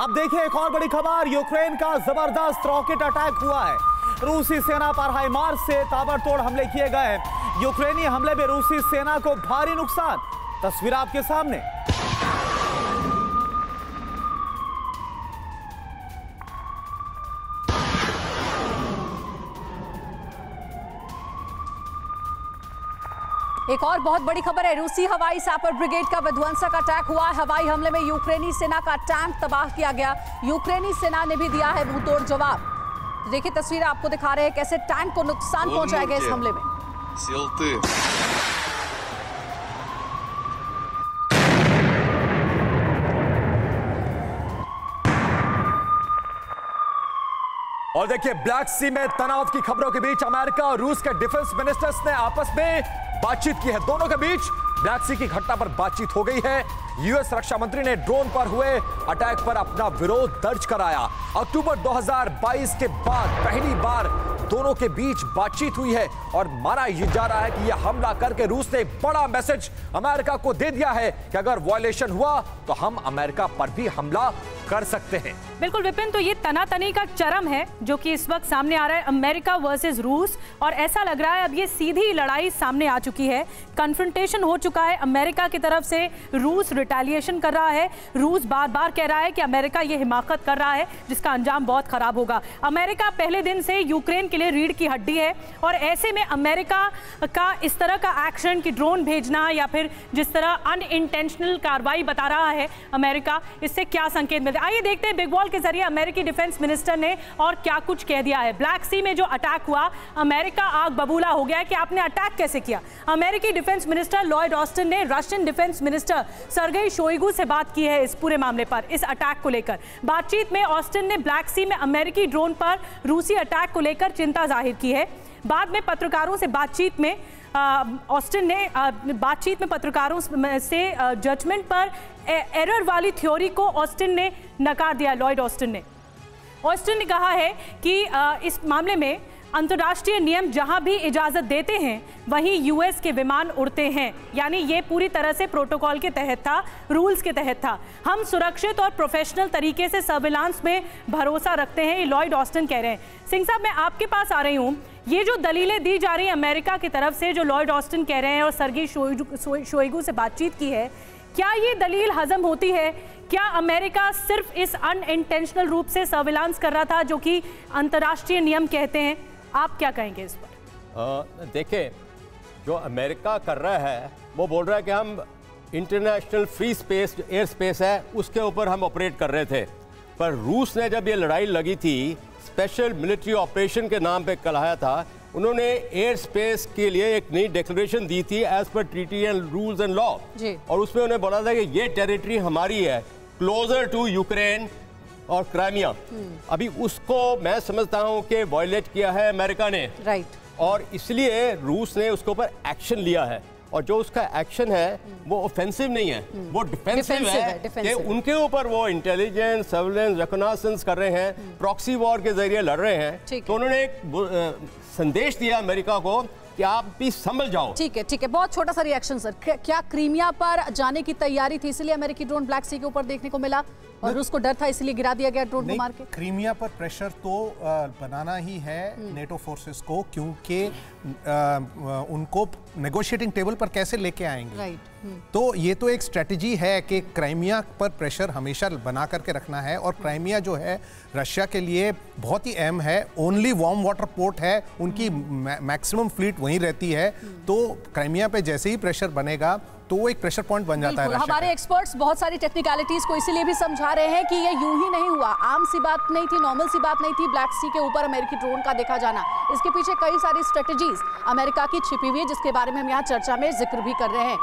अब देखिए एक और बड़ी खबर, यूक्रेन का जबरदस्त रॉकेट अटैक हुआ है। रूसी सेना पर हाइमार्स से ताबड़तोड़ हमले किए गए। यूक्रेनी हमले में रूसी सेना को भारी नुकसान। तस्वीर आपके सामने। एक और बहुत बड़ी खबर है, रूसी हवाई सैपर ब्रिगेड का विध्वंसक अटैक हुआ। हवाई हमले में यूक्रेनी सेना का टैंक तबाह किया गया। यूक्रेनी सेना ने भी दिया है मुंहतोड़ जवाब। देखिए तस्वीर आपको दिखा रहे हैं कैसे टैंक को नुकसान पहुंचाया गया इस हमले में। और देखिए ब्लैक सी में तनाव की खबरों के बीच अमेरिका और रूस के डिफेंस मिनिस्टर्स ने आपस में बातचीत की है। दोनों के बीच ब्लैक सी की घटना पर बातचीत हो गई है। यूएस रक्षा मंत्री ने ड्रोन पर हुए अटैक पर अपना विरोध दर्ज कराया। अक्टूबर 2022 के बाद पहली बार दोनों के बीच बातचीत हुई है और माना जा रहा है कि यह हमला करके रूस ने एक बड़ा मैसेज अमेरिका को दे दिया है कि अगर वायलेशन हुआ तो हम अमेरिका पर भी हमला कर सकते हैं। बिल्कुल विपिन, तो ये तनातनी का चरम है जो कि इस वक्त सामने आ रहा है, अमेरिका वर्सेस रूस। और ऐसा लग रहा है अब ये सीधी लड़ाई सामने आ चुकी है, कन्फ्रंटेशन हो चुका है। अमेरिका की तरफ से रूस रिटेलिएशन कर रहा है। रूस बार बार कह रहा है कि अमेरिका ये हिमाकत कर रहा है जिसका अंजाम बहुत खराब होगा। अमेरिका पहले दिन से यूक्रेन के लिए रीढ़ की हड्डी है और ऐसे में अमेरिका का इस तरह का एक्शन कि ड्रोन भेजना या फिर जिस तरह अनइंटेंशनल कार्रवाई बता रहा है अमेरिका, इससे क्या संकेत मिलते हैं। आइए देखते हैं बिग वॉल के जरिए अमेरिकी डिफेंस मिनिस्टर ने और क्या कुछ कह दिया है। ब्लैक सी में जो अटैक हुआ, अमेरिका आग बबूला हो गया है कि आपने अटैक कैसे किया। अमेरिकी डिफेंस मिनिस्टर लॉयड ऑस्टिन ने Russian defence minister Sergei Shoigu से बात की है इस पूरे मामले पर, इस अटैक को लेकर। बातचीत में ऑस्टिन ने ब्लैक सी में अमेरिकी ड्रोन पर रूसी अटैक को लेकर चिंता जाहिर की है। बाद में पत्रकारों से बातचीत में ऑस्टिन ने बातचीत में पत्रकारों से जजमेंट पर एरर वाली थ्योरी को ऑस्टिन ने नकार दिया। लॉयड ऑस्टिन ने कहा है कि इस मामले में अंतर्राष्ट्रीय नियम जहां भी इजाजत देते हैं वहीं यूएस के विमान उड़ते हैं, यानी ये पूरी तरह से प्रोटोकॉल के तहत था, रूल्स के तहत था। हम सुरक्षित और प्रोफेशनल तरीके से सर्विलांस में भरोसा रखते हैं, ये लॉयड ऑस्टिन कह रहे हैं। सिंह साहब, मैं आपके पास आ रही हूँ। ये जो दलीलें दी जा रही हैं अमेरिका की तरफ से, जो लॉयड ऑस्टिन कह रहे हैं और सर्गेई शोइगु से बातचीत की है, क्या ये दलील हजम होती है? क्या अमेरिका सिर्फ इस अनइंटेंशनल रूप से सर्विलांस कर रहा था जो कि अंतर्राष्ट्रीय नियम कहते हैं? आप क्या कहेंगे इस पर? देखिए, जो अमेरिका कर रहा है वो बोल रहा है कि हम international free space air space है उसके ऊपर हम ऑपरेट कर रहे थे। पर रूस ने जब ये लड़ाई लगी थी, स्पेशल मिलिट्री ऑपरेशन के नाम पे कहलाया था, उन्होंने एयर स्पेस के लिए एक नई डिक्लेरेशन दी थी as per treaty and rules and law, और उसमें उन्हें बोला था कि ये टेरिटरी हमारी है, क्लोजर टू यूक्रेन और क्राइमिया। अभी उसको मैं समझता हूं कि वायलेट किया है अमेरिका ने, और इसलिए रूस ने उसके ऊपर एक्शन लिया है। और जो उसका एक्शन है वो ऑफेंसिव नहीं है, वो डिफेंसिव है कि उनके ऊपर वो इंटेलिजेंस, सर्विलेंस, रिकॉनाइसेंस कर रहे हैं, प्रॉक्सी वॉर के जरिए लड़ रहे हैं। तो उन्होंने एक संदेश दिया अमेरिका को कि आप भी संभल जाओ। ठीक है, बहुत छोटा सा रिएक्शन सर। क्या क्रीमिया पर जाने की तैयारी थी इसलिए अमेरिकी ड्रोन ब्लैक सी के ऊपर देखने को मिला और रूस को डर था इसलिए गिरा दिया गया ड्रोन को मार के? क्रीमिया पर प्रेशर तो बनाना ही है नेटो फोर्सेस को, क्योंकि उनको नेगोशिएटिंग टेबल पर कैसे लेके आएंगे। तो ये तो एक स्ट्रेटजी है कि क्राइमिया पर प्रेशर हमेशा बना करके रखना है। और क्राइमिया जो है रशिया के लिए बहुत ही अहम है, ओनली वार्म वाटर पोर्ट है, उनकी मैक्सिमम फ्लीट वहीं रहती है। तो क्राइमिया पे जैसे ही प्रेशर बनेगा तो वो एक प्रेशर पॉइंट बन जाता है। हमारे एक्सपर्ट्स बहुत सारी टेक्निकलिटीज को इसीलिए भी समझा रहे हैं कि ये यूं ही नहीं हुआ, आम सी बात नहीं थी, नॉर्मल सी बात नहीं थी ब्लैक सी के ऊपर अमेरिकी ड्रोन का देखा जाना। इसके पीछे कई सारी स्ट्रेटजीज अमेरिका की छिपी हुई है जिसके बारे में हम यहाँ चर्चा में जिक्र भी कर रहे हैं।